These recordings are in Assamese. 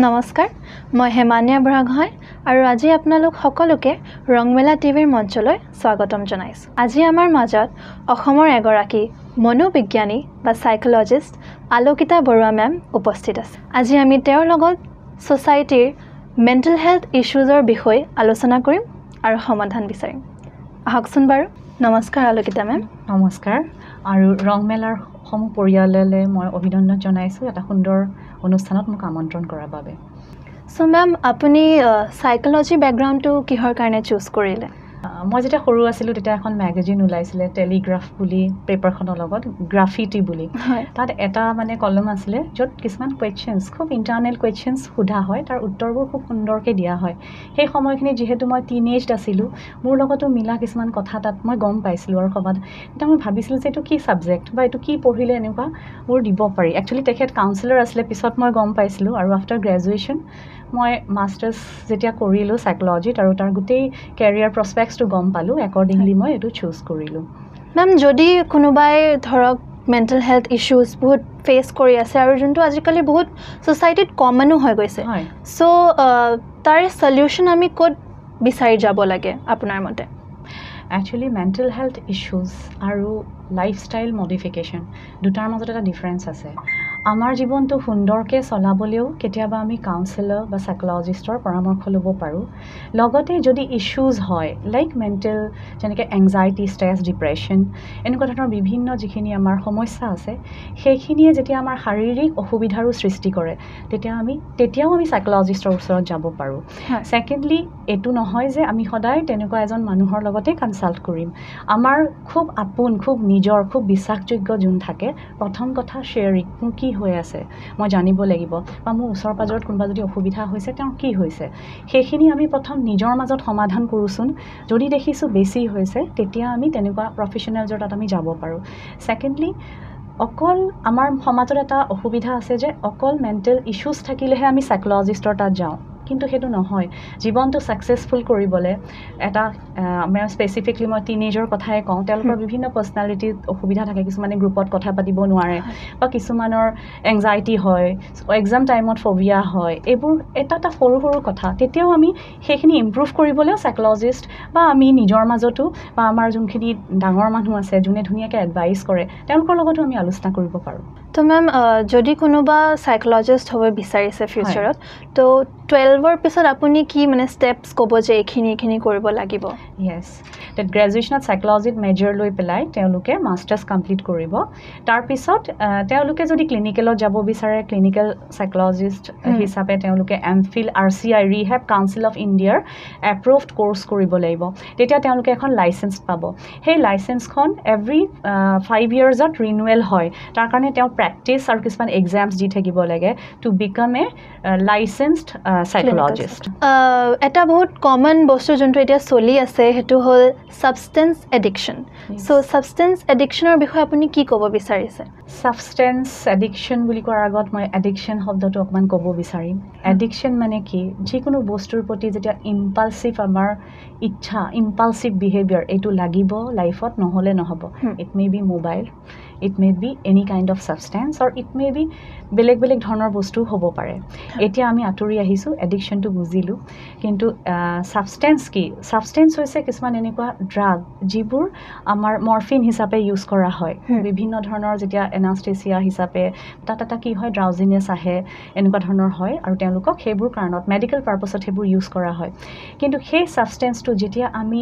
নমস্কাৰ মই হেমানিয়া বুঢ়াগোহাঁই আৰু আজি আপোনালোক সকলোকে ৰংমেলা টিভিৰ মঞ্চলৈ স্বাগতম জনাইছোঁ। আজি আমাৰ মাজত অসমৰ এগৰাকী মনোবিজ্ঞানী বা সাইকোলজিষ্ট আলোকিতা বৰুৱা মেম উপস্থিত আছে। আজি আমি তেওঁৰ লগত সোসাইটিৰ মেণ্টেল হেলথ ইস্যুজৰ বিষয়ে আলোচনা কৰিম আৰু সমাধান বিচাৰিম। আহকচোন বাৰু। নমস্কাৰ আলোকিতা মেম। নমস্কাৰ আৰু ৰংমেলাৰ সমূহ পৰিয়াললৈ মই অভিনন্দন জনাইছোঁ এটা সুন্দৰ অনুষ্ঠানত মোক আমন্ত্ৰণ কৰাৰ বাবে। সো মেম আপুনি সাইকোলজি বেকগ্ৰাউণ্ডটো কিহৰ কাৰণে চুজ কৰিলে? মই যেতিয়া সৰু আছিলোঁ তেতিয়া এখন মেগাজিন ওলাইছিলে টেলিগ্ৰাফ বুলি পেপাৰখনৰ লগত গ্ৰাফিটি বুলি। তাত এটা মানে কলম আছিলে য'ত কিছুমান কুৱেশ্যনছ খুব ইণ্টাৰনেল কুৱেশ্যনছ সোধা হয়, তাৰ উত্তৰবোৰ খুব সুন্দৰকৈ দিয়া হয়। সেই সময়খিনি যিহেতু মই টিনেজড আছিলোঁ, মোৰ লগতো মিলা কিছুমান কথা তাত মই গম পাইছিলোঁ আৰু সভাত তেতিয়া মই ভাবিছিলোঁ যে এইটো কি ছাবজেক্ট বা এইটো কি পঢ়িলে এনেকুৱা মোৰ দিব পাৰি। একচুৱেলি তেখেত কাউন্সিলৰ আছিলে, পিছত মই গম পাইছিলোঁ। আৰু আফটাৰ গ্ৰেজুৱেশ্যন মই মাষ্টাৰ্ছ যেতিয়া কৰিলোঁ সাইকোলজিত আৰু তাৰ গোটেই কেৰিয়াৰ প্ৰস্পেক্টছটো গম পালোঁ, একৰ্ডিংলি মই এইটো চুজ কৰিলোঁ। মেম, যদি কোনোবাই ধৰক মেণ্টেল হেলথ ইস্যুজ বহুত ফেচ কৰি আছে আৰু যোনটো আজিকালি বহুত ছ'চাইটিত কমনো হৈ গৈছে, চ' তাৰে সলিউশ্যন আমি ক'ত বিচাৰি যাব লাগে আপোনাৰ মতে? একচুৱেলি মেণ্টেল হেলথ ইস্যুজ আৰু লাইফষ্টাইল মডিফিকেশ্যন দুটাৰ মাজত এটা ডিফাৰেঞ্চ আছে। আমাৰ জীৱনটো সুন্দৰকৈ চলাবলৈও কেতিয়াবা আমি কাউন্সিলৰ বা সাইকোলজিষ্টৰ পৰামৰ্শ ল'ব পাৰোঁ। লগতে যদি ইস্যুজ হয় লাইক মেণ্টেল, যেনেকৈ এংজাইটি, ষ্ট্ৰেছ, ডিপ্ৰেশ্যন, এনেকুৱা ধৰণৰ বিভিন্ন যিখিনি আমাৰ সমস্যা আছে, সেইখিনিয়ে যেতিয়া আমাৰ শাৰীৰিক অসুবিধাৰো সৃষ্টি কৰে তেতিয়াও আমি সাইকোলজিষ্টৰ ওচৰত যাব পাৰোঁ। ছেকেণ্ডলি, এইটো নহয় যে আমি সদায় তেনেকুৱা এজন মানুহৰ লগতে কনচাল্ট কৰিম। আমাৰ খুব আপোন, খুব নিজৰ, খুব বিশ্বাসযোগ্য যোন থাকে, প্ৰথম কথা শ্বেয়াৰিং, মোৰ কি হৈ আছে মই জানিব লাগিব, বা মোৰ ওচৰ পাজৰত কোনোবা যদি অসুবিধা হৈছে তেওঁৰ কি হৈছে, সেইখিনি আমি প্ৰথম নিজৰ মাজত সমাধান কৰোঁচোন। যদি দেখিছোঁ বেছি হৈছে তেতিয়া আমি তেনেকুৱা প্ৰফেশ্যনেলছৰ তাত আমি যাব পাৰোঁ। ছেকেণ্ডলি, অকল আমাৰ সমাজত এটা অসুবিধা আছে যে অকল মেণ্টেল ইস্যুজ থাকিলেহে আমি সাইকোলজিষ্টৰ তাত যাওঁ, কিন্তু সেইটো নহয়। জীৱনটো ছাকচেছফুল কৰিবলৈ এটা স্পেচিফিকলি মই টিনেজৰ কথাই কওঁ, তেওঁলোকৰ বিভিন্ন পাৰ্চনেলিটিত অসুবিধা থাকে। কিছুমানে গ্ৰুপত কথা পাতিব নোৱাৰে, বা কিছুমানৰ এংজাইটি হয়, এক্সাম টাইমত ফবিয়া হয়, এইবোৰ এটা সৰু সৰু কথা। তেতিয়াও আমি সেইখিনি ইম্প্ৰুভ কৰিবলৈও সাইকোলজিষ্ট বা আমি নিজৰ মাজতো বা আমাৰ যোনখিনি ডাঙৰ মানুহ আছে যোনে ধুনীয়াকৈ এডভাইচ কৰে, তেওঁলোকৰ লগতো আমি আলোচনা কৰিব পাৰোঁ। তো মেম, যদি কোনোবা সাইকোলজিষ্ট হ'ব বিচাৰিছে ফিউচাৰত, তো 12ৰ পিছত আপুনি কি মানে ষ্টেপছ ক'ব যে এইখিনি কৰিব লাগিব? য়েছ, গ্ৰেজুৱেশ্যনত সাইকোলজিত মেজৰ লৈ পেলাই তেওঁলোকে মাষ্টাৰ্ছ কমপ্লিট কৰিব। তাৰপিছত তেওঁলোকে যদি ক্লিনিকেলত যাব বিচাৰে, ক্লিনিকেল সাইকোলজিষ্ট হিচাপে তেওঁলোকে MPhil RCI rehab council of ইণ্ডিয়াৰ এপ্ৰুভড কোৰ্চ কৰিব লাগিব। তেতিয়া তেওঁলোকে এখন লাইচেঞ্চ পাব। সেই লাইচেঞ্চখন এভৰি 5 yearsত ৰিনুৱেল হয়। তাৰ কাৰণে তেওঁ প্ৰেক্টিছ আৰু কিছুমান এক্সামছ দি থাকিব লাগে টু বিকাম এ লাইচেঞ্চড সাইকোলজিষ্ট। এটা বহুত কমন বস্তু যোনটো এতিয়া চলি আছে সেইটো হ'ল ছাবষ্টেন্স এডিকশ্যন। চ' ছাবষ্টেন্স এডিকশ্যনৰ বিষয়ে আপুনি কি ক'ব বিচাৰিছে? ছাবষ্টেন্স এডিকশ্যন বুলি কোৱাৰ আগত মই এডিকশ্যন শব্দটো অকণমান ক'ব বিচাৰিম। এডিকশ্যন মানে কি? যিকোনো বস্তুৰ প্ৰতি যেতিয়া ইম্পালচিভ আমাৰ ইচ্ছা, ইম্পালচিভ বিহেভিয়াৰ, এইটো লাগিব লাইফত, নহ'লে নহ'ব। It may be mobile, it may be any kind of substance, আৰু ইট মে বি বেলেগ বেলেগ ধৰণৰ বস্তুও হ'ব পাৰে। এতিয়া আমি আঁতৰি আহিছোঁ, এডিকশ্যনটো বুজিলোঁ, কিন্তু ছাবষ্টেন্স কি? ছাবষ্টেন্স হৈছে কিছুমান এনেকুৱা ড্ৰাগ যিবোৰ আমাৰ মৰ্ফিন হিচাপে ইউজ কৰা হয়। বিভিন্ন ধৰণৰ যেতিয়া এনাষ্টেচিয়া হিচাপে তাত এটা কি হয়, ড্ৰাউজিনেছ আহে, এনেকুৱা ধৰণৰ হয়, আৰু তেওঁলোকক সেইবোৰ কাৰণত মেডিকেল পাৰ্পাছত সেইবোৰ ইউজ কৰা হয়। কিন্তু সেই ছাবষ্টেন্সটো যেতিয়া আমি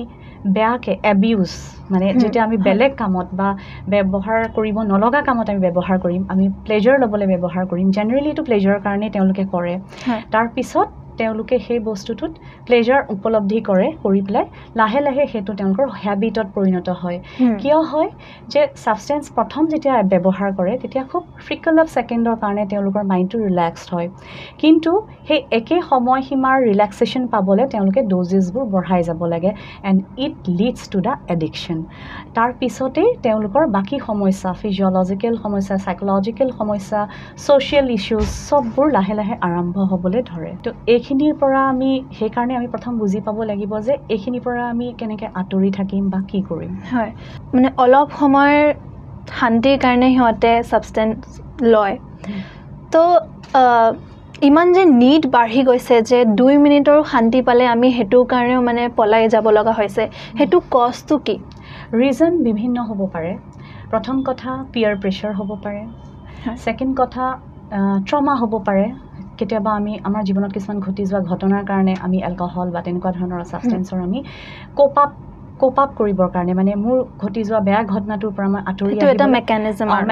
বেয়াকৈ এবিউজ, মানে যেতিয়া আমি বেলেগ কামত বা ব্যৱহাৰ কৰিব নলগা কামত আমি ব্যৱহাৰ কৰিম, আমি প্লেজাৰ ল'বলৈ ব্যৱহাৰ কৰিম, জেনেৰেলি এইটো প্লেজাৰৰ কাৰণেই তেওঁলোকে কৰে। তাৰপিছত তেওঁলোকে সেই বস্তুটোত প্লেজাৰ উপলব্ধি কৰি পেলাই লাহে লাহে সেইটো তেওঁলোকৰ হেবিটত পৰিণত হয়। কিয় হয় যে ছাবষ্টেন্স প্ৰথম যেতিয়া ব্যৱহাৰ কৰে তেতিয়া খুব ফ্ৰিকল অফ ছেকেণ্ডৰ কাৰণে তেওঁলোকৰ মাইণ্ডটো ৰিলেক্সড হয়, কিন্তু সেই একে সময়সীমাৰ ৰিলেক্সেশ্যন পাবলৈ তেওঁলোকে ড'জেছবোৰ বঢ়াই যাব লাগে, and it lids to the addiction. তাৰপিছতেই তেওঁলোকৰ বাকী সমস্যা, ফিজিঅ'লজিকেল সমস্যা, চাইক'লজিকেল সমস্যা, ছ'চিয়েল ইছ্যুজ চববোৰ লাহে লাহে আৰম্ভ হ'বলৈ ধৰে। তো এইখিনিৰ পৰা সেইকাৰণে আমি প্ৰথম বুজি পাব লাগিব যে এইখিনিৰ পৰা আমি কেনেকৈ আঁতৰি থাকিম বা কি কৰিম। হয়, মানে অলপ সময়ৰ শান্তিৰ কাৰণে সিহঁতে ছাবষ্টেন্স লয়। তো ইমান যে নিড বাঢ়ি গৈছে যে 2 মিনিটৰ শান্তি পালে আমি হেতুৰ কাৰণেও মানে পলাই যাব লগা হৈছে হেতু কষ্টটো কি ৰিজন বিভিন্ন হ'ব পাৰে প্ৰথম কথা পিয়াৰ প্ৰেছাৰ হ'ব পাৰে সেকেন্ড কথা ট্ৰমা হ'ব পাৰে কেতিয়াবা আমি আমাৰ জীৱনত কিছুমান ঘটি যোৱা ঘটনাৰ কাৰণে আমি এলকহল বা তেনেকুৱা ধৰণৰ সাবষ্টেন্সৰ আমি কোপ আপ কৰিবৰ কাৰণে মানে মোৰ ঘটি যোৱা বেয়া ঘটনাটোৰ পৰা মই আঁতৰি আহিব এটা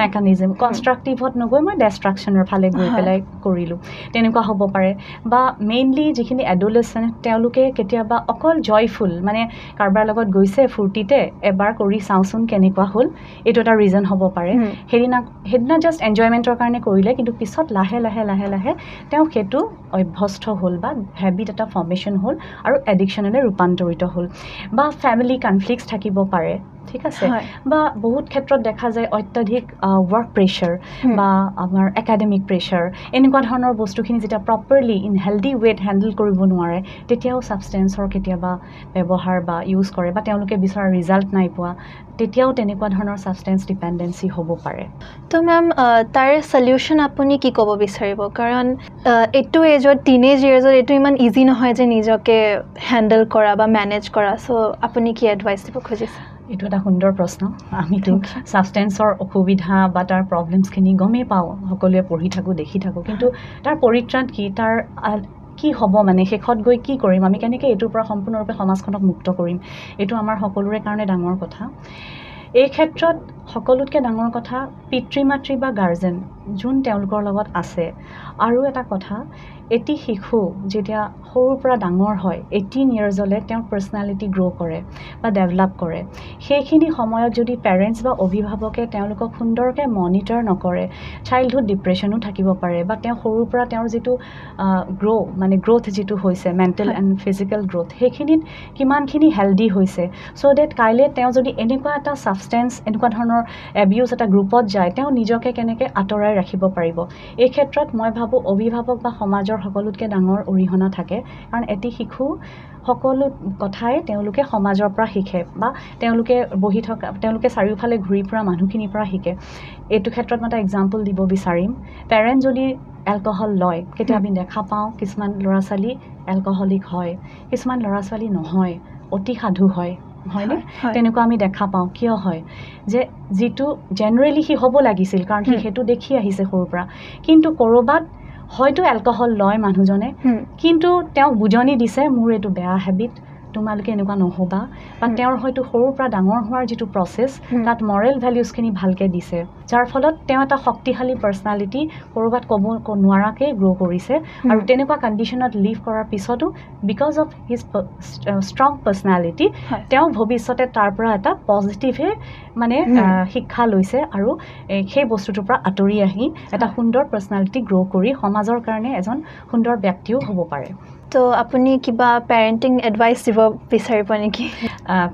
মেকানিজম কনষ্ট্ৰাক্টিভত নগৈ মই ডেষ্ট্ৰাকশ্যনৰ ফালে গৈ পেলাই কৰিলোঁ তেনেকুৱা হ'ব পাৰে বা মেইনলি যিখিনি এডোলেচেণ্ট তেওঁলোকে কেতিয়াবা অকল জয়ফুল মানে কাৰোবাৰ লগত গৈছে ফূৰ্তিতে এবাৰ কৰি চাওঁচোন কেনেকুৱা হ'ল এইটো এটা ৰিজন হ'ব পাৰে সেইদিনা জাষ্ট এনজয়মেণ্টৰ কাৰণে কৰিলে কিন্তু পিছত লাহে লাহে তেওঁ সেইটো অভ্যস্ত হ'ল বা হেবিট এটা ফৰ্মেশ্যন হ'ল আৰু এডিকশ্যনলৈ ৰূপান্তৰিত হ'ল বা ফেমিলি কনফ্লিক্টছ থাকিব পাৰে ঠিক আছে বা বহুত ক্ষেত্ৰত দেখা যায় অত্যাধিক ওয়াৰ্ক প্ৰেছাৰ বা আমাৰ একাডেমিক প্ৰেছাৰ এনেকুৱা ধৰণৰ বস্তুখিনি যেতিয়া প্ৰপাৰলি ইন হেলদি ৱেত হেণ্ডেল কৰিব নোৱাৰে তেতিয়াও সাবষ্টেন্সৰ কেতিয়াবা ব্যৱহাৰ বা ইউজ কৰে বা তেওঁলোকে বিচৰা ৰিজাল্ট নাই পোৱা তেতিয়াও তেনেকুৱা ধৰণৰ সাবষ্টেন্স ডিপেন্ডেন্সি হ'ব পাৰে তো মেম তাৰ সলিউশন আপুনি কি ক'ব বিচাৰিব কাৰণ এইটো এজত টিনেজ ইয়াৰ্ছত এইটো ইমান ইজি নহয় যে নিজকে হেণ্ডেল কৰা বা মেনেজ কৰা সো আপুনি কি এডভাইচ দিব খুজিছে এইটো এটা সুন্দৰ প্ৰশ্ন আমিতো সাবষ্টেন্সৰ অসুবিধা বা তাৰ প্ৰবলেমছখিনি গমেই পাওঁ সকলোৱে পঢ়ি থাকোঁ দেখি থাকোঁ কিন্তু তাৰ পৰিত্ৰাণ কি তাৰ কি হ'ব মানে শেষত গৈ কি কৰিম আমি কেনেকৈ এইটোৰ পৰা সম্পূৰ্ণৰূপে সমাজখনক মুক্ত কৰিম এইটো আমাৰ সকলোৰে কাৰণে ডাঙৰ কথা এই ক্ষেত্ৰত সকলোতকৈ ডাঙৰ কথা পিতৃ মাতৃ বা গাৰ্জেন যোন তেওঁলোকৰ লগত আছে আৰু এটা কথা এটি শিশু যেতিয়া সৰুৰ পৰা ডাঙৰ হয় 18 ইয়াৰ্ছলৈ তেওঁৰ পাৰ্চনেলিটি গ্ৰ' কৰে বা ডেভেলপ কৰে সেইখিনি সময়ত যদি পেৰেণ্টছ বা অভিভাৱকে তেওঁলোকক সুন্দৰকৈ মনিটৰ নকৰে চাইল্ডহুড ডিপ্ৰেশ্যনো থাকিব পাৰে বা তেওঁ সৰুৰ পৰা তেওঁৰ যিটো গ্ৰ'থ যিটো হৈছে মেণ্টেল এণ্ড ফিজিকেল গ্ৰ'থ সেইখিনিত কিমানখিনি হেল্ডি হৈছে চ' ডেট কাইলৈ তেওঁ যদি এনেকুৱা এটা সাবষ্টেন্স এনেকুৱা ধৰণৰ এবিউজ এটা গ্ৰুপত যায় তেওঁ নিজকে কেনেকৈ আঁতৰাই ৰাখিব পাৰিব এই ক্ষেত্ৰত মই ভাবোঁ অভিভাৱক বা সমাজৰ সকলোতকৈ ডাঙৰ অৰিহণা থাকে কাৰণ এটি শিশু সকলো কথাই তেওঁলোকে সমাজৰ পৰা শিকে বা তেওঁলোকে বহি থকা তেওঁলোকে চাৰিওফালে ঘূৰি ফুৰা মানুহখিনিৰ পৰা শিকে এইটো ক্ষেত্ৰত মই এটা এক্সাম্পল দিব বিচাৰিম পেৰেণ্ট যদি এলকহল লয় কেতিয়া আমি দেখা পাওঁ কিছুমান ল'ৰা ছোৱালী এলকহলিক হয় কিছুমান ল'ৰা ছোৱালী নহয় অতি সাধু হয় হয়নে তেনেকুৱা আমি দেখা পাওঁ কিয় হয় যে যিটো জেনেৰেলি সি হ'ব লাগিছিল কাৰণ সি সেইটো দেখি আহিছে সৰুৰ পৰা কিন্তু ক'ৰবাত হয়তো এলকহল লয় মানুহজনে কিন্তু তেওঁক বুজনি দিছে মোৰ এইটো বেয়া হেবিট তোমালোকে এনেকুৱা নহ'বা বা তেওঁৰ হয়তো সৰুৰ পৰা ডাঙৰ হোৱাৰ যিটো প্ৰচেছ তাত মৰেল ভেলিউজখিনি ভালকৈ দিছে যাৰ ফলত তেওঁ এটা শক্তিশালী পাৰ্চনেলিটি ক'ৰবাত ক'ব নোৱাৰাকৈ গ্ৰ' কৰিছে আৰু তেনেকুৱা কণ্ডিশ্যনত লিভ কৰাৰ পিছতো because of his strong personality তেওঁ ভৱিষ্যতে তাৰ পৰা এটা পজিটিভে মানে শিক্ষা লৈছে আৰু সেই বস্তুটোৰ পৰা আঁতৰি আহি এটা সুন্দৰ পাৰ্চনেলিটি গ্ৰ' কৰি সমাজৰ কাৰণে এজন সুন্দৰ ব্যক্তিও হ'ব পাৰে তো আপুনি কিবা পেৰেণ্টিং এডভাইচ দিব বিচাৰিব নেকি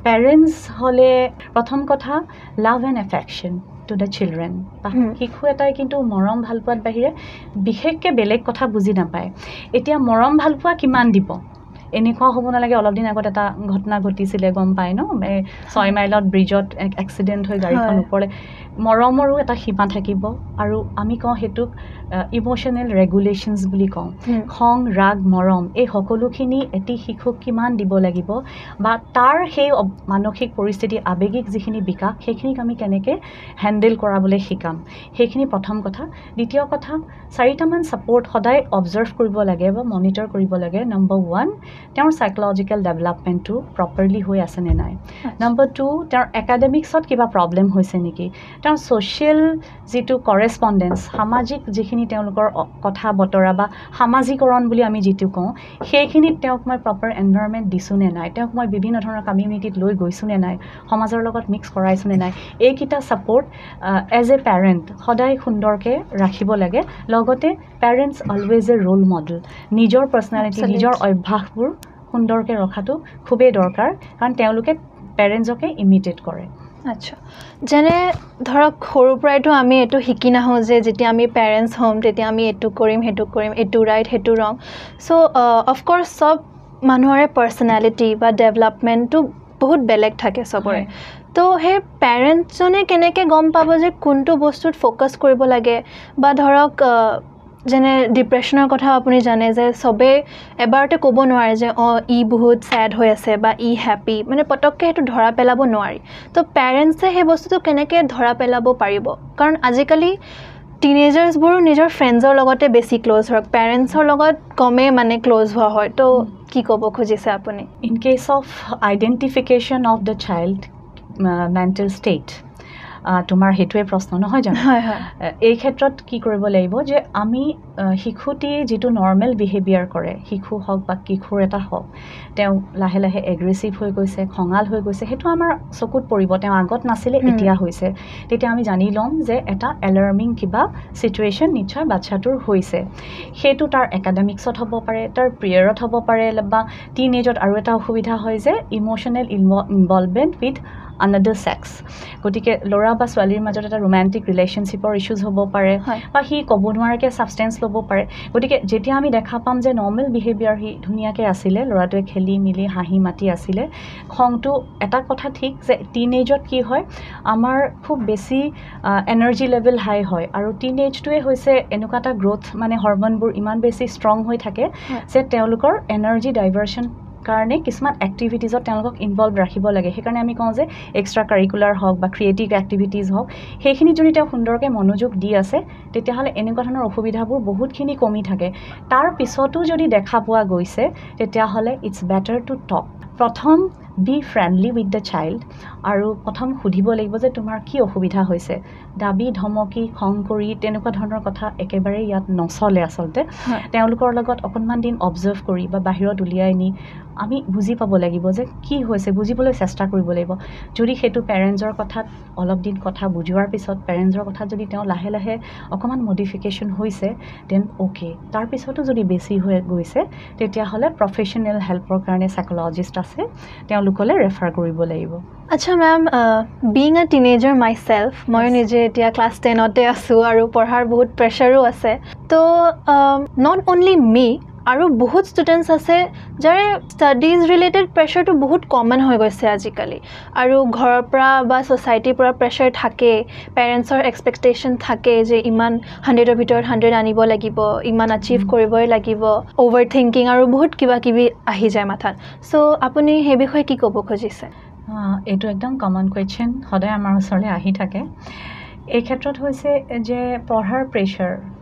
পেৰেণ্টছ হ'লে প্ৰথম কথা love and affection to the children বা শিশু এটাই কিন্তু মৰম ভাল পোৱাত বাহিৰে বিশেষকৈ বেলেগ কথা বুজি নাপায় এতিয়া মৰম ভাল পোৱা কিমান দিব এনেকুৱা হ'ব নালাগে অলপ দিন আগত এটা ঘটনা ঘটিছিলে গম পায় ন 6 মাইলত ব্ৰিজত এক্সিডেণ্ট হৈ গাড়ীখন ওপৰলৈ মৰমৰো এটা সীমা থাকিব আৰু আমি কওঁ সেইটোক ইমোশ্যনেল ৰেগুলেশ্যনছ বুলি কওঁ খং ৰাগ মৰম এই সকলোখিনি এটি শিশুক কিমান দিব লাগিব বা তাৰ সেই মানসিক পৰিস্থিতি আৱেগিক যিখিনি বিকাশ সেইখিনিক আমি কেনেকৈ হেণ্ডেল কৰাবলৈ শিকাম সেইখিনি প্ৰথম কথা দ্বিতীয় কথা 4টামান ছাপৰ্ট সদায় অবজাৰ্ভ কৰিব লাগে বা মনিটৰ কৰিব লাগে নম্বৰ 1 তেওঁৰ সাইকোলজিকেল ডেভেলপমেণ্টটো প্ৰপাৰলি হৈ আছে নে নাই নম্বৰ 2 তেওঁৰ একাডেমিক্সত কিবা প্ৰব্লেম হৈছে নেকি তেওঁৰ ছ'চিয়েল যিটো কৰেছপণ্ডেঞ্চ সামাজিক যিখিনি তেওঁলোকৰ কথা বতৰা বা সামাজিকৰণ বুলি আমি যিটো কওঁ সেইখিনিত তেওঁক মই প্ৰপাৰ এনভাইৰনমেণ্ট দিছোঁ নে নাই তেওঁক মই বিভিন্ন ধৰণৰ কমিউনিটিত লৈ গৈছোঁ নে নাই সমাজৰ লগত মিক্স কৰাইছোঁ নে নাই এইকেইটা ছাপৰ্ট এজ এ পেৰেণ্ট সদায় সুন্দৰকৈ ৰাখিব লাগে লগতে পেৰেণ্টছ অলৱেজ এ ৰোল মডেল নিজৰ পাৰ্চনেলিটি নিজৰ অভ্যাসবোৰ সুন্দৰকৈ ৰখাটো খুবেই দৰকাৰ কাৰণ তেওঁলোকে পেৰেণ্টছকে ইমিটেট কৰে আচ্ছা যেনে ধৰক সৰুৰ পৰাইতো আমি এইটো শিকি নাহোঁ যে যেতিয়া আমি পেৰেণ্টছ হ'ম তেতিয়া আমি এইটো কৰিম এইটো ৰাইট সেইটো ৰং চ' অফক'ৰ্চ চব মানুহৰে পাৰ্চনেলিটি বা ডেভেলপমেণ্টটো বহুত বেলেগ থাকে চবৰে তো সেই পেৰেণ্টছজনে কেনেকৈ গম পাব যে কোনটো বস্তুত ফ'কাছ কৰিব লাগে বা ধৰক যেনে ডিপ্ৰেশ্যনৰ কথা আপুনি জানে যে সবে এবাৰতে ক'ব নোৱাৰে যে ই বহুত স্যাড হৈ আছে বা ই হ্যাপি মানে পটককৈ সেইটো ধৰা পেলাব নোৱাৰি তো পেৰেণ্টছে সেই বস্তুটো কেনেকৈ ধৰা পেলাব পাৰিব কাৰণ আজিকালি টিনেজাৰ্ছবোৰো নিজৰ ফ্ৰেণ্ডছৰ লগতে বেছি ক্লোজ হয় পেৰেণ্টছৰ লগত কমে মানে ক্লোজ হোৱা হয় তো কি ক'ব খুজিছে আপুনি in case of identification of the child mental state তোমাৰ সেইটোৱে প্ৰশ্ন নহয় জানো এই ক্ষেত্ৰত কি কৰিব লাগিব যে আমি শিশুটি যিটো নৰ্মেল বিহেভিয়াৰ কৰে শিশু হওক বা কিশোৰ এটা হওক তেওঁ লাহে লাহে এগ্ৰেছিভ হৈ গৈছে খঙাল হৈ গৈছে সেইটো আমাৰ চকুত পৰিব তেওঁ আগত নাছিলে এতিয়া হৈছে তেতিয়া আমি জানি ল'ম যে এটা এলাৰ্মিং কিবা চিটুৱেশ্যন নিশ্চয় বাচ্চাটোৰ হৈছে সেইটো তাৰ একাডেমিক্সত হ'ব পাৰে তাৰ প্ৰেয়াৰত হ'ব পাৰে বা টিন এজত আৰু এটা অসুবিধা হয় যে emotional involvement with another sex গতিকে ল'ৰা বা ছোৱালীৰ মাজত এটা ৰোমান্টিক ৰিলেশ্যনশ্বিপৰ ইছ্যুজ হ'ব পাৰে বা সি ক'ব নোৱাৰাকৈ ছাবষ্টেঞ্চ ল'ব পাৰে গতিকে যেতিয়া আমি দেখা পাম যে নৰ্মেল বিহেভিয়াৰ সি ধুনীয়াকৈ আছিলে ল'ৰাটোৱে খেলি মিলি হাঁহি মাতি আছিলে খংটো এটা কথা ঠিক যে টিনেজত কি হয় আমাৰ খুব বেছি এনাৰ্জি লেভেল হাই হয় আৰু টিনেজটোৱে হৈছে এনেকুৱা এটা গ্ৰ'থ মানে হৰম'নবোৰ ইমান বেছি ষ্ট্ৰং হৈ থাকে যে তেওঁলোকৰ এনাৰ্জি ডাইভাৰ্চন কাৰণে কিছুমান এক্টিভিটিজত তেওঁলোকক ইনভলভ ৰাখিব লাগে সেইকাৰণে আমি কওঁ যে এক্সট্ৰা কাৰিকুলাৰ হওক বা ক্ৰিয়েটিভ এক্টিভিটিজ হওক সেইখিনি যদি তেওঁ সুন্দৰকৈ মনোযোগ দি আছে তেতিয়াহ'লে এনেকুৱা ধৰণৰ অসুবিধাবোৰ বহুতখিনি কমি থাকে তাৰ পিছতো যদি দেখা পোৱা গৈছে তেতিয়াহ'লে ইটছ বেটাৰ টু টক প্ৰথম be friendly with the child আৰু প্ৰথম সুধিব লাগিব যে তোমাৰ কি অসুবিধা হৈছে দাবী ধমকি খং কৰি তেনেকুৱা ধৰণৰ কথা একেবাৰে ইয়াত নচলে আচলতে তেওঁলোকৰ লগত অকণমান দিন অবজাৰ্ভ কৰি বা বাহিৰত উলিয়াই নি আমি বুজি পাব লাগিব যে কি হৈছে বুজিবলৈ চেষ্টা কৰিব লাগিব যদি সেইটো পেৰেণ্টছৰ কথাত অলপ দিন কথা বুজোৱাৰ পিছত পেৰেণ্টছৰ কথাত যদি তেওঁ লাহে লাহে অকণমান মডিফিকেশ্যন হৈছে দেন অ'কে তাৰপিছতো যদি বেছি হৈ গৈছে তেতিয়াহ'লে প্ৰফেশ্যনেল হেল্পৰ কাৰণে চাইক'লজিষ্ট আছে তেওঁলোকলৈ ৰেফাৰ কৰিব লাগিব আচ্ছা ma'am being a teenager my self মই নিজে এতিয়া ক্লাছ 10তে আছোঁ আৰু পঢ়াৰ বহুত প্ৰেছাৰো আছে তো নট অনলি মি আৰু বহুত ষ্টুডেণ্টছ আছে যাৰে ষ্টাডিজ ৰিলেটেড প্ৰেছাৰটো বহুত কমন হৈ গৈছে আজিকালি আৰু ঘৰৰ পৰা বা ছ'চাইটিৰ পৰা প্ৰেছাৰ থাকে পেৰেণ্টছৰ এক্সপেক্টেশ্যন থাকে যে ইমান 100ৰ ভিতৰত 100 আনিব লাগিব ইমান আচিভ কৰিবই লাগিব অ'ভাৰ থিংকিং আৰু বহুত কিবা কিবি আহি যায় মাথাত চ' আপুনি সেই বিষয়ে কি ক'ব খুজিছে এইটো একদম কমন কুৱেশ্যন সদায় আমাৰ ওচৰলৈ আহি থাকে এই ক্ষেত্ৰত হৈছে যে পঢ়াৰ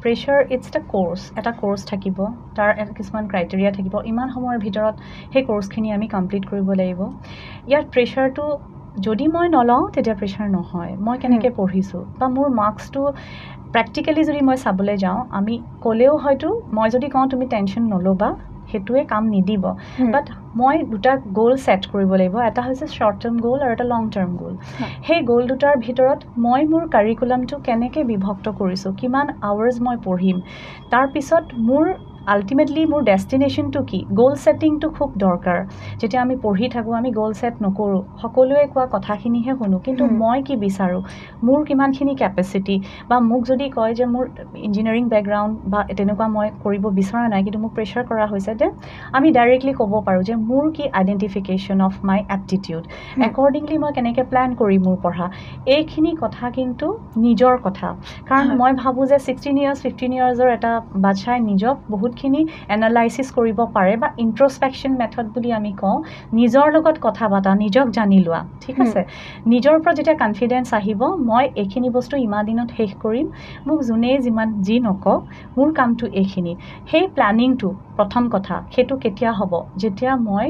প্ৰেছাৰ ইটছ দ্য কোৰ্চ এটা কোৰ্চ থাকিব তাৰ কিছুমান ক্ৰাইটেৰিয়া থাকিব ইমান সময়ৰ ভিতৰত সেই কোৰ্চখিনি আমি কমপ্লিট কৰিব লাগিব ইয়াৰ প্ৰেছাৰটো যদি মই নলওঁ তেতিয়া প্ৰেছাৰ নহয় মই কেনেকৈ পঢ়িছোঁ বা মোৰ মাৰ্কছটো প্ৰেক্টিকেলি যদি মই চাবলৈ যাওঁ আমি ক'লেও হয়তো মই যদি কওঁ তুমি টেনশ্যন নল'বা সেইটোৱে কাম নিদিব বাট মই দুটা গ'ল ছেট কৰিব লাগিব এটা হৈছে শ্বৰ্ট টাৰ্ম গ'ল আৰু এটা লং টাৰ্ম গ'ল সেই গ'ল দুটাৰ ভিতৰত মই মোৰ কাৰিকুলামটো কেনেকৈ বিভক্ত কৰিছোঁ কিমান আৱাৰ্ছ মই পঢ়িম তাৰপিছত মোৰ আল্টিমেটলি মোৰ ডেষ্টিনেশ্যনটো কি গ'ল ছেটিংটো খুব দৰকাৰ যেতিয়া আমি পঢ়ি থাকোঁ আমি গ'ল ছেট নকৰোঁ সকলোৱে কোৱা কথাখিনিহে শুনো কিন্তু মই কি বিচাৰোঁ মোৰ কিমানখিনি কেপেচিটি বা মোক যদি কয় যে মোৰ ইঞ্জিনিয়াৰিং বেকগ্ৰাউণ্ড বা তেনেকুৱা মই কৰিব বিচৰা নাই কিন্তু মোক প্ৰেছাৰ কৰা হৈছে যে আমি ডাইৰেক্টলি ক'ব পাৰোঁ যে মোৰ কি identification of my aptitude accordingly মই কেনেকৈ প্লেন কৰিম মোৰ পঢ়া এইখিনি কথা কিন্তু নিজৰ কথা কাৰণ মই ভাবোঁ যে 16 ইয়াৰ্ছ 15 ইয়াৰ্ছৰ এটা বাচ্চাই নিজক বহুতখিনি এনালাইচিছ কৰিব পাৰে বা ইণ্ট্ৰস্পেকশ্যন মেথড বুলি আমি কওঁ নিজৰ লগত কথা পতা নিজক জানি লোৱা ঠিক আছে নিজৰ ওপৰত যেতিয়া কনফিডেঞ্চ আহিব মই এইখিনি বস্তু ইমান দিনত শেষ কৰিম মোক যোনেই যিমান যি নকওঁ মোৰ কামটো এইখিনি সেই প্লেনিংটো প্ৰথম কথা সেইটো কেতিয়া হ'ব যেতিয়া মই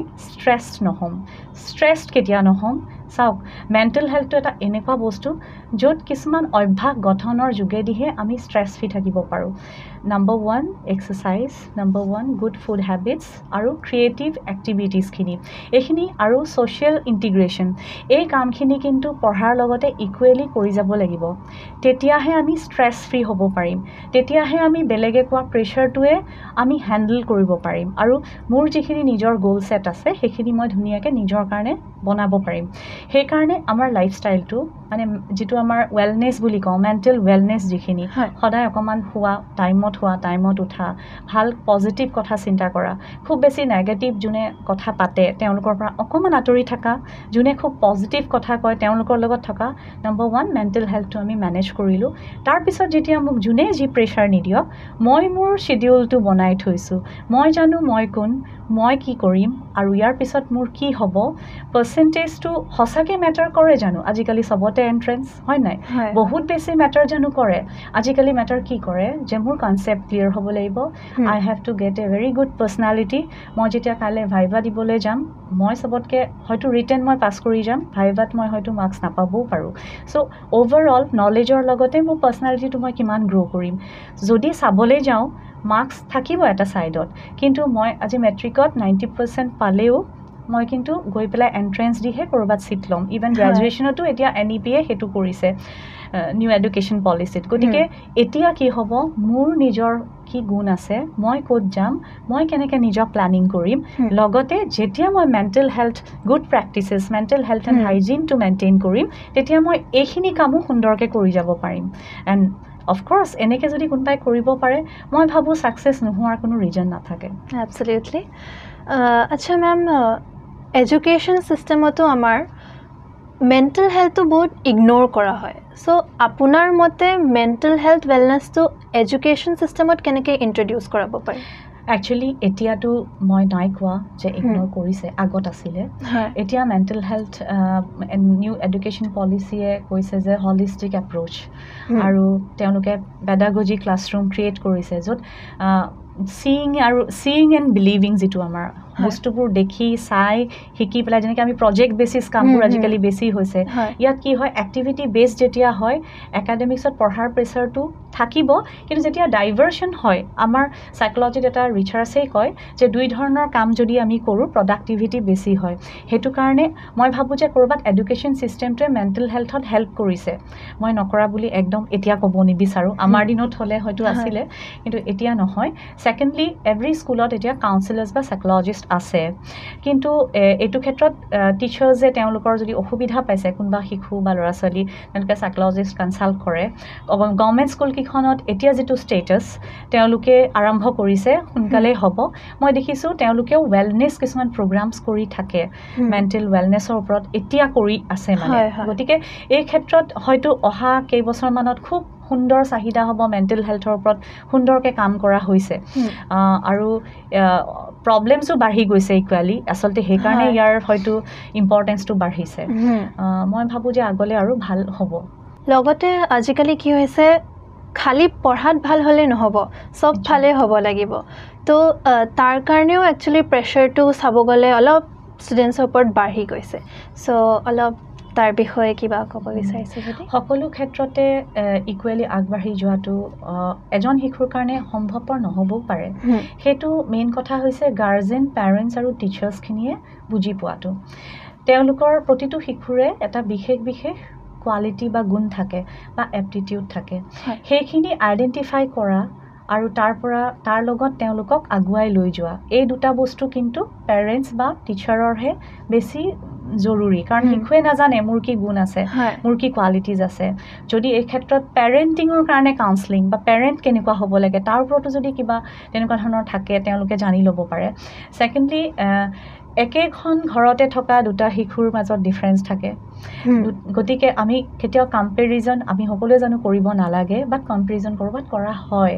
ষ্ট্ৰেছড কেতিয়া নহ'ম চাওক মেণ্টেল হেল্থটো এটা এনেকুৱা বস্তু য'ত কিছুমান অভ্যাস গঠনৰ যোগেদিহে আমি ষ্ট্ৰেছ ফ্ৰী থাকিব পাৰোঁ number 1 exercise number 1 good food habits আৰু ক্ৰিয়েটিভ এক্টিভিটিছখিনি এইখিনি আৰু ছ'চিয়েল ইণ্টিগ্ৰেশ্যন এই কামখিনি কিন্তু পঢ়াৰ লগতে ইকুৱেলি কৰি যাব লাগিব তেতিয়াহে আমি ষ্ট্ৰেছ ফ্ৰী হ'ব পাৰিম তেতিয়াহে আমি বেলেগে কোৱা প্ৰেছাৰটোৱে আমি হেণ্ডেল কৰিব পাৰিম আৰু মোৰ যিখিনি নিজৰ গ'ল ছেট আছে সেইখিনি মই ধুনীয়াকৈ নিজৰ কাৰণে বনাব পাৰিম সেইকাৰণে আমাৰ লাইফষ্টাইলটো মানে যিটো আমাৰ ৱেলনেছ বুলি কওঁ মেণ্টেল ৱেলনেছ যিখিনি সদায় অকণমান শোৱা টাইমত টাইমত হোৱা টাইমত উঠা ভাল পজিটিভ কথা চিন্তা কৰা খুব বেছি নেগেটিভ যোনে কথা পাতে তেওঁলোকৰ পৰা অকণমান আঁতৰি থকা যোনে খুব পজিটিভ কথা কয় তেওঁলোকৰ লগত থকা নম্বৰ 1 মেণ্টেল হেল্থটো আমি মেনেজ কৰিলোঁ তাৰপিছত যেতিয়া মোক যোনে যি প্ৰেছাৰ নিদিয়ক মই মোৰ শ্বেডিউলটো বনাই থৈছোঁ মই জানো মই কোন মই কি কৰিম আৰু ইয়াৰ পিছত মোৰ কি হ'ব পাৰ্চেণ্টেজটো সঁচাকৈ মেটাৰ কৰে জানো আজিকালি চবতে এণ্ট্ৰেঞ্চ হয় নাই বহুত বেছি মেটাৰ জানো কৰে আজিকালি মেটাৰ কি কৰে যে মোৰ কনচেপ্ট ক্লিয়াৰ হ'ব লাগিব I have to get a very good personality মই যেতিয়া কাইলৈ ভাইভা দিবলৈ যাম মই চবতকৈ হয়তো ৰিটেন মই পাছ কৰি যাম ভাইভাত মই হয়তো মাৰ্কছ নাপাবও পাৰোঁ চ' অ'ভাৰঅল নলেজৰ লগতে মোৰ পাৰ্চনেলিটিটো মই কিমান গ্ৰ' কৰিম যদি চাবলৈ যাওঁ মাৰ্কছ থাকিব এটা ছাইডত কিন্তু মই আজি মেট্ৰিকত 90% পালেও মই কিন্তু গৈ পেলাই এণ্ট্ৰেঞ্চ দিহে ক'ৰবাত ছিট ল'ম ইভেন গ্ৰেজুৱেশ্যনতো এতিয়া NEP-য়ে সেইটো কৰিছে নিউ এডুকেশ্যন পলিচিত গতিকে এতিয়া কি হ'ব মোৰ নিজৰ কি গুণ আছে মই ক'ত যাম মই কেনেকৈ নিজক প্লেনিং কৰিম লগতে যেতিয়া মই mental health good practices mental health and হাইজিনটো মেইনটেইন কৰিম তেতিয়া মই এইখিনি কামো সুন্দৰকৈ কৰি যাব পাৰিম এণ্ড অফক'ৰ্ছ এনেকৈ যদি কোনোবাই কৰিব পাৰে মই ভাবোঁ ছাকচেছ নোহোৱাৰ কোনো ৰিজন নাথাকে এবছলিউটলি আচ্ছা মেম এডুকেশ্যন ছিষ্টেমতো আমাৰ মেণ্টেল হেল্থটো বহুত ইগন'ৰ কৰা হয় চ' আপোনাৰ মতে মেণ্টেল হেল্থ ৱেলনেছটো এডুকেশ্যন ছিষ্টেমত কেনেকৈ ইণ্ট্ৰডিউচ কৰাব পাৰি একচুৱেলি এতিয়াতো মই নাই কোৱা যে ইগন'ৰ কৰিছে আগত আছিলে এতিয়া মেণ্টেল হেল্থ নিউ এডুকেশ্যন পলিচিয়ে কৈছে যে হলিষ্টিক এপ্ৰ'চ আৰু তেওঁলোকে পেডাগজি ক্লাছৰুম ক্ৰিয়েট কৰিছে য'ত ছিয়িং এণ্ড বিলিভিং যিটো আমাৰ বস্তুবোৰ দেখি চাই শিকি পেলাই যেনেকৈ আমি প্ৰজেক্ট বেচিছ কামবোৰ আজিকালি বেছি হৈছে ইয়াত কি হয় এক্টিভিটি বেছ যেতিয়া হয় একাডেমিক্সত পঢ়াৰ প্ৰেছাৰটো থাকিব কিন্তু যেতিয়া ডাইভাৰ্চন হয় আমাৰ চাইক'লজিত এটা ৰিচাৰ্চেই কয় যে দুই ধৰণৰ কাম যদি আমি কৰোঁ প্ৰডাক্টিভিটি বেছি হয় সেইটো কাৰণে মই ভাবোঁ যে ক'ৰবাত এডুকেশ্যন ছিষ্টেমটোৱে মেণ্টেল হেল্থত হেল্প কৰিছে মই নকৰা বুলি একদম এতিয়া ক'ব নিবিচাৰোঁ আমাৰ দিনত হ'লে হয়তো আছিলে কিন্তু এতিয়া নহয় ছেকেণ্ডলি এভৰি স্কুলত এতিয়া কাউন্সেলাৰ্ছ বা চাইক'লজিষ্ট আছে কিন্তু এইটো ক্ষেত্ৰত টিচাৰ্ছে তেওঁলোকৰ যদি অসুবিধা পাইছে কোনোবা শিশু বা ল'ৰা ছোৱালী তেওঁলোকে চাইক'লজিষ্ট কনচাল্ট কৰে গভৰ্ণমেণ্ট স্কুলকেইখনত এতিয়া যিটো ষ্টেটাছ তেওঁলোকে আৰম্ভ কৰিছে সোনকালেই হ'ব মই দেখিছোঁ তেওঁলোকেও ৱেলনেছ কিছুমান প্ৰগ্ৰামছ কৰি থাকে মেণ্টেল ৱেলনেছৰ ওপৰত এতিয়া কৰি আছে মানে গতিকে এই ক্ষেত্ৰত হয়তো অহা কেইবছৰমানত খুব সুন্দৰ চাহিদা হ'ব মেণ্টেল হেল্থৰ ওপৰত সুন্দৰকৈ কাম কৰা হৈছে আৰু প্ৰব্লেমছো বাঢ়ি গৈছে ইকুৱেলি আচলতে সেইকাৰণে ইয়াৰ হয়তো ইম্পৰ্টেঞ্চটো বাঢ়িছে মই ভাবোঁ যে আগলৈ আৰু ভাল হ'ব লগতে আজিকালি কি হৈছে খালি পঢ়াত ভাল হ'লে নহ'ব চব ফালে হ'ব লাগিব তো তাৰ কাৰণেও একচুৱেলি প্ৰেছাৰটো চাব গ'লে অলপ ষ্টুডেণ্টছৰ ওপৰত বাঢ়ি গৈছে চ' অলপ তাৰ বিষয়ে কিবা ক'ব বিচাৰিছে যদি সকলো ক্ষেত্ৰতে ইকুৱেলি আগবাঢ়ি যোৱাটো এজন শিশুৰ কাৰণে সম্ভৱপৰ নহ'বও পাৰে সেইটো মেইন কথা হৈছে গাৰ্জেন পেৰেণ্টছ আৰু টিচাৰ্ছখিনিয়ে বুজি পোৱাটো তেওঁলোকৰ প্ৰতিটো শিশুৰে এটা বিশেষ কোৱালিটি বা গুণ থাকে বা এপ্টিটিউড থাকে সেইখিনি আইডেণ্টিফাই কৰা আৰু তাৰ লগত তেওঁলোকক আগুৱাই লৈ যোৱা এই দুটা বস্তু কিন্তু পেৰেণ্টছ বা টিচাৰৰহে বেছি জৰুৰী কাৰণ শিশুৱে নাজানে মোৰ কি গুণ আছে মোৰ কি কোৱালিটিজ আছে যদি এই ক্ষেত্ৰত পেৰেণ্টিঙৰ কাৰণে কাউন্সেলিং বা পেৰেণ্ট কেনেকুৱা হ'ব লাগে তাৰ ওপৰতো যদি কিবা তেনেকুৱা ধৰণৰ থাকে তেওঁলোকে জানি ল'ব পাৰে ছেকেণ্ডলি একেখন ঘৰতে থকা দুটা শিশুৰ মাজত ডিফাৰেঞ্চ থাকে গতিকে আমি কেতিয়াও কম্পেৰিজন আমি সকলোৱে জানো কৰিব নালাগে বাট কম্পেৰিজন ক'ৰবাত কৰা হয়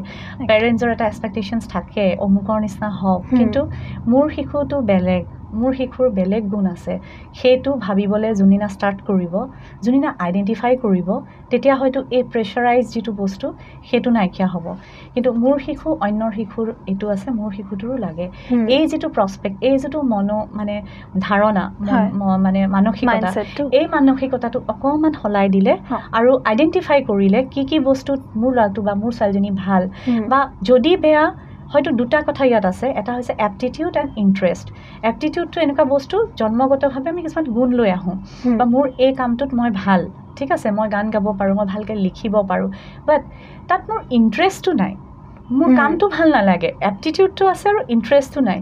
পেৰেণ্টছৰ এটা এক্সপেক্টেশ্যনছ থাকে অমুকৰ নিচিনা হওক কিন্তু মোৰ শিশুটো বেলেগ মোৰ শিশুৰ বেলেগ গুণ আছে সেইটো ভাবিবলৈ যোনদিনা ষ্টাৰ্ট কৰিব যোনদিনা আইডেণ্টিফাই কৰিব তেতিয়া হয়তো এই প্ৰেছাৰাইজ যিটো বস্তু সেইটো নাইকিয়া হ'ব কিন্তু মোৰ শিশু অন্যৰ শিশুৰ এইটো আছে মোৰ শিশুটোৰো লাগে এই যিটো প্ৰস্পেক্ট এই যিটো মানে ধাৰণা মানে মানসিকতা এই মানসিকতাটো অকণমান সলাই দিলে আৰু আইডেণ্টিফাই কৰিলে কি বস্তুত মোৰ ল'ৰাটো বা মোৰ ছোৱালীজনী ভাল বা যদি বেয়া হয়তো দুটা কথা ইয়াত আছে এটা হৈছে এপ্টিটিউড এণ্ড ইণ্টাৰেষ্ট এপ্টিটিউডটো এনেকুৱা বস্তু জন্মগতভাৱে আমি কিছুমান গুণ লৈ আহোঁ বা মোৰ এই কামটোত মই ভাল ঠিক আছে মই গান গাব পাৰোঁ মই ভালকৈ লিখিব পাৰোঁ বাট তাত মোৰ ইণ্টাৰেষ্টটো নাই মোৰ কামটো ভাল নালাগে এপ্টিটিউডটো আছে আৰু ইণ্টাৰেষ্টটো নাই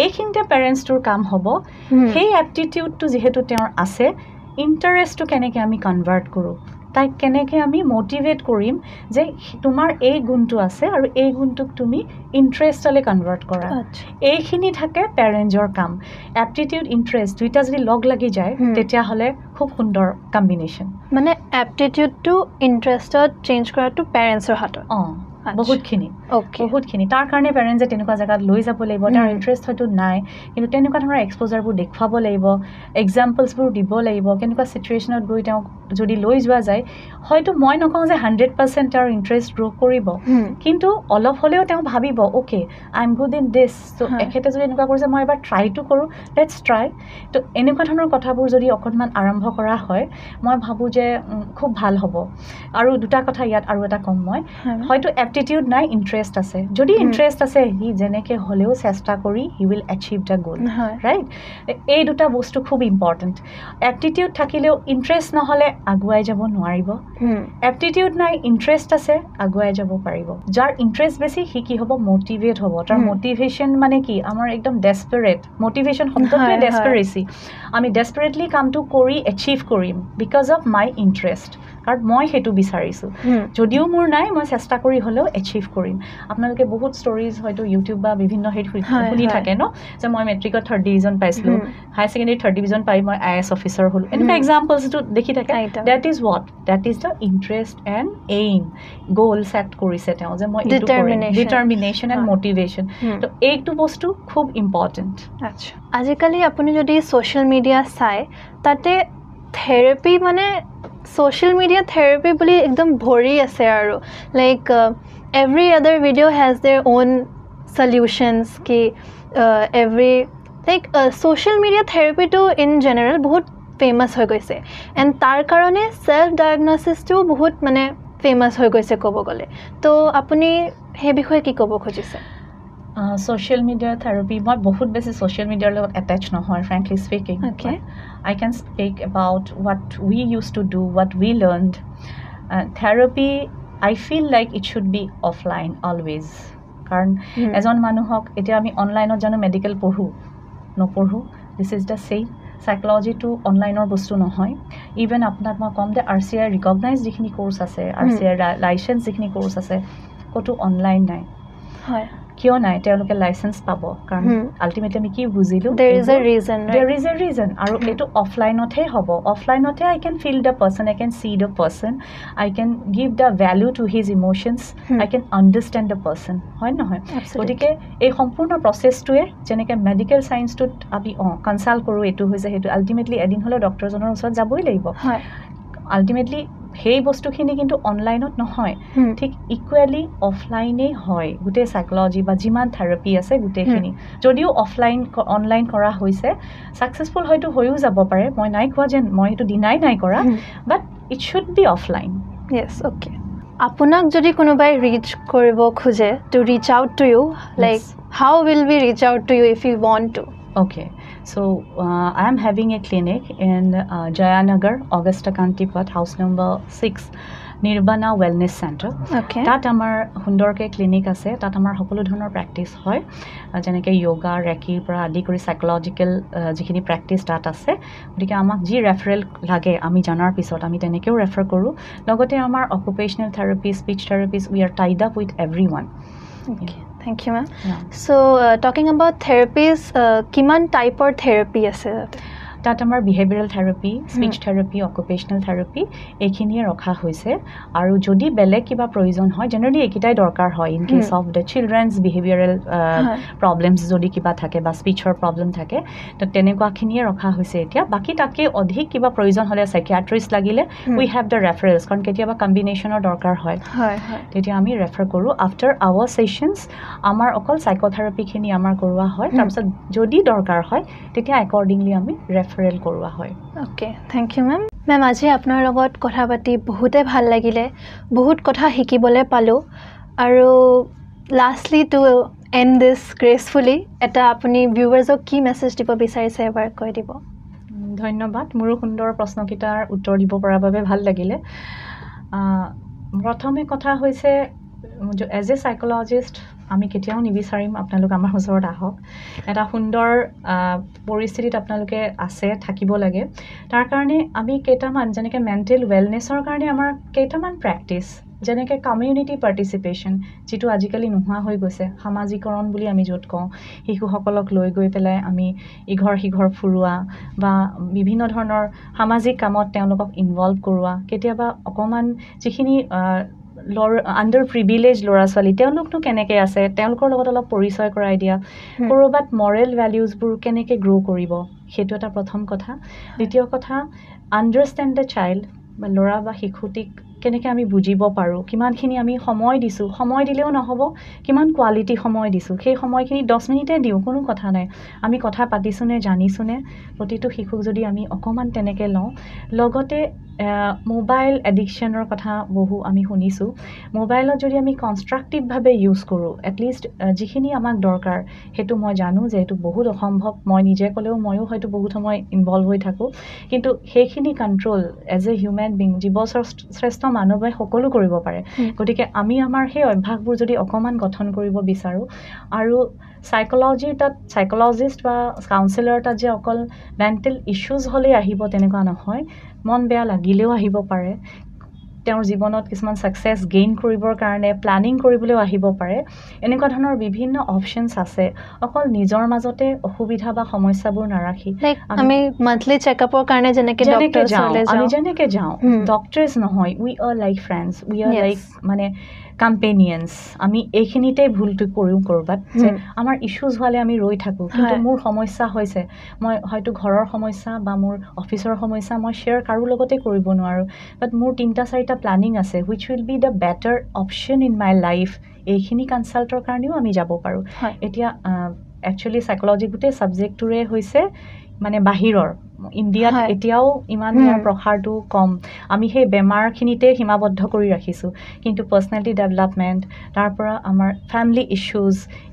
এইখিনিতে পেৰেণ্টছটোৰ কাম হ'ব সেই এপ্টিটিউডটো যিহেতু তেওঁৰ আছে ইণ্টাৰেষ্টটো কেনেকৈ আমি কনভাৰ্ট কৰোঁ তাইক কেনেকৈ আমি মটিভেট কৰিম যে তোমাৰ এই গুণটো আছে আৰু এই গুণটোক তুমি ইণ্টাৰেষ্টলৈ কনভাৰ্ট কৰা এইখিনি থাকে পেৰেণ্টছৰ কাম এপ্টিটিউড ইণ্টাৰেষ্ট দুইটা যদি লগ লাগি যায় তেতিয়াহ'লে খুব সুন্দৰ কম্বিনেশ্যন মানে এপ্টিটিউডটো ইণ্টাৰেষ্টত চেঞ্জ কৰাটো পেৰেণ্টছৰ হাতত বহুতখিনি তাৰ কাৰণে পেৰেণ্টছে তেনেকুৱা জেগাত লৈ যাব লাগিব তাৰ ইণ্টাৰেষ্ট হয়তো নাই কিন্তু তেনেকুৱা ধৰণৰ এক্সপ'জাৰবোৰ দেখুৱাব লাগিব এক্সাম্পলছবোৰ দিব লাগিব কেনেকুৱা চিটুৱেশ্যনত গৈ তেওঁক যদি লৈ যোৱা যায় হয়তো মই নকওঁ যে 100% তেওঁৰ ইণ্টাৰেষ্ট গ্ৰ' কৰিব কিন্তু অলপ হ'লেও তেওঁ ভাবিব okay I am good in this ত' এখেতে যদি এনেকুৱা কৰিছে মই এবাৰ ট্ৰাইটো কৰোঁ লেটছ ট্ৰাই ত' এনেকুৱা ধৰণৰ কথাবোৰ যদি অকণমান আৰম্ভ কৰা হয় মই ভাবোঁ যে খুব ভাল হ'ব আৰু দুটা কথা ইয়াত আৰু এটা ক'ম মই হয়তো এপ্টিটিউড নাই ইণ্টাৰেষ্ট আছে যদি ইণ্টাৰেষ্ট আছে সি যেনেকৈ হ'লেও চেষ্টা কৰি হি উইল এচিভ দ্য গ'ল ৰাইট এই দুটা বস্তু খুব ইম্পৰ্টেণ্ট এপ্টিটিউড থাকিলেও ইণ্টাৰেষ্ট নহ'লে আগুৱাই যাব নোৱাৰিব এপ্টিটিউড নাই ইণ্টাৰেষ্ট আছে আগুৱাই যাব পাৰিব যাৰ ইণ্টাৰেষ্ট বেছি সি কি হ'ব মটিভেট হ'ব তাৰ মটিভেশ্যন মানে কি আমাৰ একদম ডেছপাৰেট মটিভেশ্যন শব্দটোৱে ডেছপাৰেচি আমি ডেছপাৰেটলি কামটো কৰি এচিভ কৰিম বিকজ অফ মাই ইণ্টাৰেষ্ট কাৰণ মই সেইটো বিচাৰিছোঁ যদিও মোৰ নাই মই চেষ্টা কৰি হ'লেও এচিভ কৰিম আপোনালোকে বহুত ষ্টৰিজ হয়তো ইউটিউব বা বিভিন্ন হেৰিত শুনি থাকে ন যে মই মেট্ৰিকত 3rd ডিভিজন পাইছিলোঁ হায়াৰ ছেকেণ্ডেৰী 3rd ডিভিজন পাই মই IAS অফিচাৰ হ'লোঁ এনেকুৱা এক্সাম্পলছটো দেখি থাকে that is what that is the interest and aim goal set কৰিছে তেওঁ যে মই এইটো কৰিম ডিটাৰমিনেশ্যন এণ্ড মটিভেশ্যন ত' এইটো বস্তু খুব ইম্পৰ্টেণ্ট আজিকালি আপুনি যদি ছ'চিয়েল মিডিয়া চাই তাতে থেৰাপি মানে social media therapy বুলি একদম ভৰি আছে আৰু like every other video has their own solutions ki every like social media therapy to in general বহুত famous হৈ গৈছে and তাৰ কাৰণে self diagnosis টো বহুত মানে famous হৈ গৈছে ক'ব গ'লে তো আপুনি সেই বিষয়ে কি ক'ব খুজিছে social media therapy মই বহুত বেছি social media লগত attach নহয় frankly speaking okay I can speak about what we used to do what we learned therapy I feel like it should be offline always কাৰণ এজন মানুহক এতিয়া আমি অনলাইনত জানো মেডিকেল পঢ়ো নপঢ়ো this is the same psychology to অনলাইনৰ বস্তু নহয় ইভেন আপোনাক মই কম যে RCI ৰিকগনাইজ যিখিনি কোৰ্চ আছে RCI লাইসেন্স যিখিনি কোৰ্চ আছে কতো অনলাইন নাই হয় কিয় নাই তেওঁলোকে লাইসেন্স পাব কাৰণ আলটিমেটলি আমি কি বুজিলো there is a reason আৰু এটো অফলাইনতহে হ'ব অফলাইনতে I can feel the person I can see the person I can give the value to his emotions I can understand the person হয় নহয় গতিকে এই সম্পূৰ্ণ প্ৰসেছটোৱে যেনেকৈ মেডিকেল সায়েন্সটোত আমি কনসাল্ট কৰো এটো হৈছে হেতু আলটিমেটলি এদিন হলো ডক্টৰজনৰ ওচৰত যাবই লাগিব হয় আলটিমেটলি সেই বস্তুখিনি কিন্তু অনলাইনত নহয় ঠিক ইকুৱেলি অফলাইনে হয় গুটে সাইকোলজি বা যিমান থেৰাপি আছে গুটেখিনি যদিও অনলাইন কৰা হৈছে সাকসেসফুল হয়তো হৈও যাব পাৰে মই নাই কোৱা যে মই এটো ডিনাই নাই কৰা but it should be offline yes okay আপোনাক যদি কোনোবাই ৰিচ কৰিব খোজে to reach out to you like how will we reach out to you if you want to okay so I am having a clinic in Jayanagar Augusta Kantipat house number 6 Nirbana Wellness Center okay tat amar hundorke clinic ase tat amar hokolo dhonor practice hoy jeneke yoga reiki pra adi kori psychological jikhini practice tat ase gotike amak ji referral lage ami janar pisot ami tenekeu refer koru logote amar occupational therapy speech therapists we are tied up with everyone okay thank you ma'am so talking about therapies kiman type or therapy ase তাত আমাৰ behavioural therapy speech therapy occupational therapy এইখিনিয়ে ৰখা হৈছে আৰু যদি বেলেগ কিবা প্ৰয়োজন হয় জেনাৰেলি একিটাই দৰকাৰ হয় in case of the children's behavioural problems যদি কিবা থাকে বা স্পিচৰ প্ৰবলেম থাকে তো তেনেকুৱাখিনিয়ে ৰখা হৈছে এতিয়া বাকি তাতকৈ অধিক কিবা প্ৰয়োজন হ'লে সাইকিয়াট্ৰিষ্ট লাগিলে উই হেভ দ্য ৰেফাৰেলছ কাৰণ কেতিয়াবা কম্বিনেশ্যনৰ দৰকাৰ হয় তেতিয়া আমি ৰেফাৰ কৰোঁ আফটাৰ আৱাৰ ছেশ্যনছ আমাৰ অকল সাইকোথেৰাপিখিনি আমাৰ কৰোৱা হয় তাৰপিছত যদি দৰকাৰ হয় তেতিয়া একৰ্ডিংলি আমি ৰেফাৰেল কৰোৱা হয় ওকে থ্যাংক ইউ মেম আজি আপোনাৰ লগত কথা পাতি বহুতে ভাল লাগিলে বহুত কথা শিকিবলৈ পালোঁ আৰু lastly two and this gracefully এটা আপুনি ভিউৱাৰ্ছক কি মেছেজ দিব বিচাৰিছে এবাৰ কৈ দিব ধন্যবাদ মোৰো সুন্দৰ প্ৰশ্নকেইটাৰ উত্তৰ দিব পৰাৰ বাবে ভাল লাগিলে প্ৰথমে কথা হৈছে এজ এ সাইকোলজিষ্ট আমি কেতিয়াও নিবিচাৰিম আপোনালোক আমাৰ ওচৰত আহক এটা সুন্দৰ পৰিস্থিতিত আপোনালোকে আছে থাকিব লাগে তাৰ কাৰণে আমি কেইটামান যেনেকৈ মেণ্টেল ৱেলনেছৰ কাৰণে আমাৰ কেইটামান প্ৰেক্টিছ যেনেকৈ কমিউনিটি পাৰ্টিচিপেশ্যন যিটো আজিকালি নোহোৱা হৈ গৈছে সামাজিকৰণ বুলি আমি য'ত কওঁ শিশুসকলক লৈ গৈ পেলাই আমি ইঘৰ সিঘৰ ফুৰোৱা বা বিভিন্ন ধৰণৰ সামাজিক কামত তেওঁলোকক ইনভলভ কৰোৱা কেতিয়াবা অকণমান যিখিনি আণ্ডাৰ প্ৰিভিলেজ ল'ৰা ছোৱালী তেওঁলোকনো কেনেকৈ আছে তেওঁলোকৰ লগত অলপ পৰিচয় কৰাই দিয়া ক'ৰবাত মৰেল ভেলিউজবোৰ কেনেকৈ গ্ৰ' কৰিব সেইটো এটা প্ৰথম কথা দ্বিতীয় কথা আণ্ডাৰষ্টেণ্ড দ্য চাইল্ড বা ল'ৰা বা শিশুটিক কেনেকৈ আমি বুজিব পাৰোঁ কিমানখিনি আমি সময় দিছোঁ সময় দিলেও নহ'ব কিমান কোৱালিটি সময় দিছোঁ সেই সময়খিনি 10 মিনিটে দিওঁ কোনো কথা নাই আমি কথা পাতিছোঁনে জানিছোঁনে প্ৰতিটো শিশুক যদি আমি অকণমান তেনেকৈ লওঁ লগতে মোবাইল এডিকশ্যনৰ কথা বহু আমি শুনিছোঁ মোবাইলত যদি আমি কনষ্ট্ৰাক্টিভভাৱে ইউজ কৰোঁ এটলিষ্ট যিখিনি আমাক দৰকাৰ সেইটো মই জানো যে এইটো বহুত অসম্ভৱ মই নিজে ক'লেও ময়ো হয়তো বহুত সময় ইনভলভ হৈ থাকোঁ কিন্তু সেইখিনি control as a human being জীৱ শ্ৰেষ্ঠ মানুহে সকলো কৰিব পাৰে গতিকে আমি আমাৰ সেই অভ্যাসবোৰ যদি অকণমান গঠন কৰিব বিচাৰোঁ আৰু চাইক'লজিষ্ট বা কাউন্সিলৰ তাত যে অকল মেণ্টেল ইছ্যুজ হ'লেই আহিব তেনেকুৱা নহয় মন বেয়া লাগিলেও আহিব পাৰে তেওঁৰ জীৱনত কিছুমান ছাকচেছ গেইন কৰিবৰ কাৰণে প্লানিং কৰিবলৈও আহিব পাৰে এনেকুৱা ধৰণৰ বিভিন্ন অপশ্যনছ আছে অকল নিজৰ মাজতে অসুবিধা বা সমস্যাবোৰ নাৰাখি আমি মান্থলি চেকআপৰ কাৰণে যেনেকৈ আমি যেনেকৈ যাওঁ ডক্টৰ্ছ নহয় we are like friends we are like মানে কম্পেনিয়নছ আমি এইখিনিতেই ভুলটো কৰোঁ ক'ৰবাত যে আমাৰ ইছ্যুজ হোৱালে আমি ৰৈ থাকোঁ কিন্তু মোৰ সমস্যা হৈছে মই হয়তো ঘৰৰ সমস্যা বা মোৰ অফিচৰ সমস্যা মই শ্বেয়াৰ কাৰো লগতে কৰিব নোৱাৰোঁ বাট মোৰ 3-4টা প্লানিং আছে which will be the better option in my life এইখিনি কনচাল্টৰ কাৰণেও আমি যাব পাৰোঁ এতিয়া একচুৱেলি চাইক'লজি গোটেই ছাবজেক্টটোৰে হৈছে মানে বাহিৰৰ ইণ্ডিয়াত এতিয়াও ইমান ইয়াৰ প্ৰসাৰটো কম আমি সেই বেমাৰখিনিতে সীমাবদ্ধ কৰি ৰাখিছোঁ কিন্তু পাৰ্চনেলিটি ডেভেলপমেণ্ট তাৰ পৰা আমাৰ ফেমিলি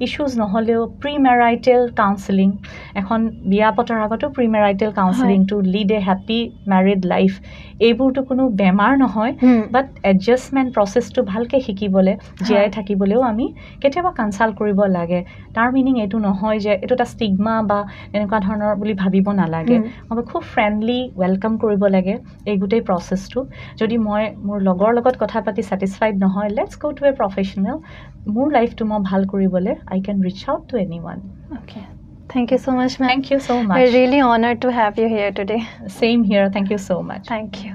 ইছ্যুজ নহ'লেও প্ৰি মেৰাইটেল কাউন্সেলিং এখন বিয়া পতাৰ আগতো premarital counselling to lead a happy married life এইবোৰতো কোনো বেমাৰ নহয় বাট এডজাষ্টমেণ্ট প্ৰচেছটো ভালকৈ শিকিবলৈ জীয়াই থাকিবলৈও আমি কেতিয়াবা কনচাল্ট কৰিব লাগে তাৰ মিনিং এইটো নহয় যে এইটো এটা ষ্টিগমা বা এনেকুৱা ধৰণৰ বুলি ভাবিব নালাগে খুব ফ্ৰেণ্ডলি ৱেলকাম কৰিব লাগে এই গোটেই প্ৰচেছটো যদি মই মোৰ লগৰ লগত কথা পাতি ছেটিছফাইড নহয় let's go to a professional মোৰ লাইফটো মই ভাল কৰিবলৈ I can reach out to এনিৱান okay Thank you so much, ma'am. Thank you so much. We're really honored to have you here today. Same here. Thank you so much. Thank you.